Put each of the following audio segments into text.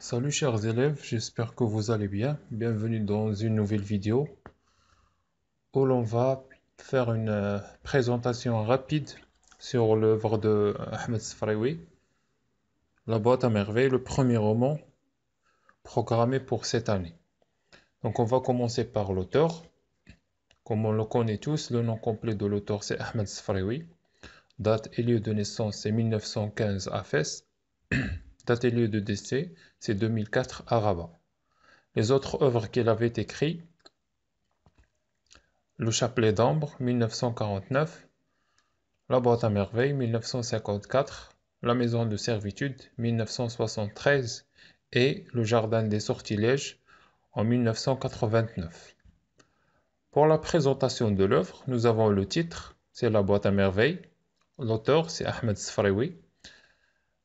Salut chers élèves, j'espère que vous allez bien. Bienvenue dans une nouvelle vidéo où l'on va faire une présentation rapide sur l'œuvre de Ahmed Sfraoui, La boîte à merveilles, le premier roman programmé pour cette année. Donc on va commencer par l'auteur. Comme on le connaît tous, le nom complet de l'auteur c'est Ahmed Sfraoui. Date et lieu de naissance c'est 1915 à Fès. Date et lieu de décès c'est 2004 à Rabat. Les autres œuvres qu'il avait écrites: Le chapelet d'ambre, 1949, La boîte à merveilles, 1954, La maison de servitude, 1973 et Le jardin des sortilèges, en 1989. Pour la présentation de l'œuvre, nous avons le titre, c'est La boîte à merveilles. L'auteur, c'est Ahmed Sfraoui.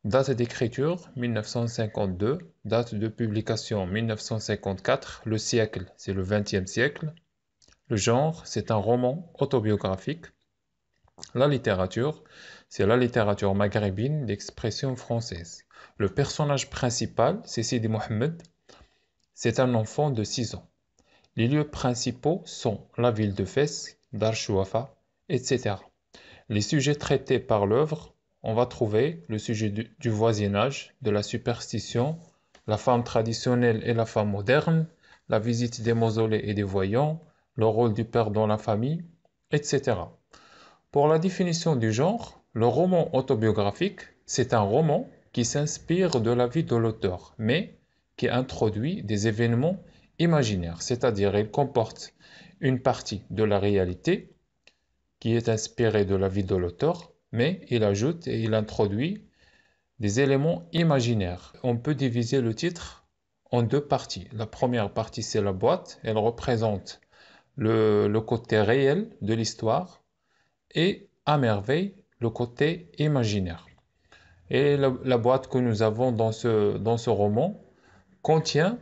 Date d'écriture, 1952. Date de publication, 1954. Le siècle, c'est le XXe siècle. Le genre, c'est un roman autobiographique. La littérature, c'est la littérature maghrébine d'expression française. Le personnage principal, c'est Sidi Mohamed. C'est un enfant de 6 ans. Les lieux principaux sont la ville de Fès, Dar Chouafa, etc. Les sujets traités par l'œuvre, on va trouver le sujet du voisinage, de la superstition, la femme traditionnelle et la femme moderne, la visite des mausolées et des voyants, le rôle du père dans la famille, etc. Pour la définition du genre, le roman autobiographique, c'est un roman qui s'inspire de la vie de l'auteur, mais qui introduit des événements imaginaires, c'est-à-dire il comporte une partie de la réalité qui est inspirée de la vie de l'auteur, mais il ajoute et il introduit des éléments imaginaires. On peut diviser le titre en deux parties. La première partie, c'est la boîte, elle représente le côté réel de l'histoire, et à merveille le côté imaginaire. Et la boîte que nous avons dans ce roman contient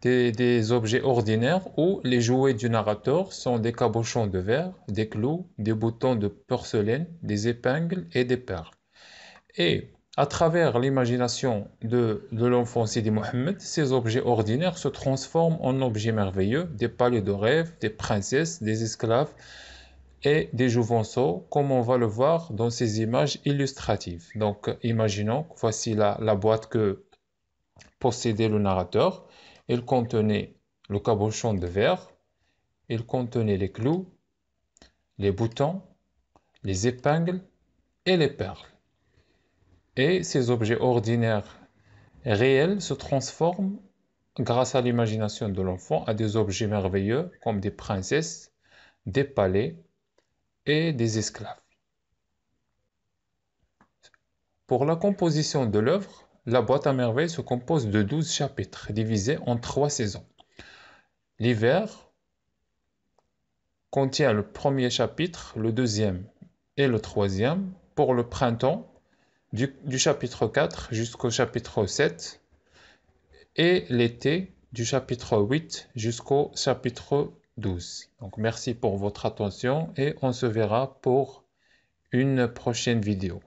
des objets ordinaires où les jouets du narrateur sont des cabochons de verre, des clous, des boutons de porcelaine, des épingles et des perles. Et à travers l'imagination de l'enfant Sidi Mohamed, ces objets ordinaires se transforment en objets merveilleux, des palais de rêve, des princesses, des esclaves et des jouvenceaux, comme on va le voir dans ces images illustratives. Donc, imaginons, voici la boîte que possédait le narrateur. Elle contenait le cabochon de verre, elle contenait les clous, les boutons, les épingles et les perles. Et ces objets ordinaires réels se transforment, grâce à l'imagination de l'enfant, à des objets merveilleux comme des princesses, des palais et des esclaves. Pour la composition de l'œuvre, la boîte à merveilles se compose de 12 chapitres divisés en 3 saisons. L'hiver contient le premier chapitre, le deuxième et le troisième. Pour le printemps, du chapitre 4 jusqu'au chapitre 7. Et l'été, du chapitre 8 jusqu'au chapitre 12. Donc merci pour votre attention et on se verra pour une prochaine vidéo.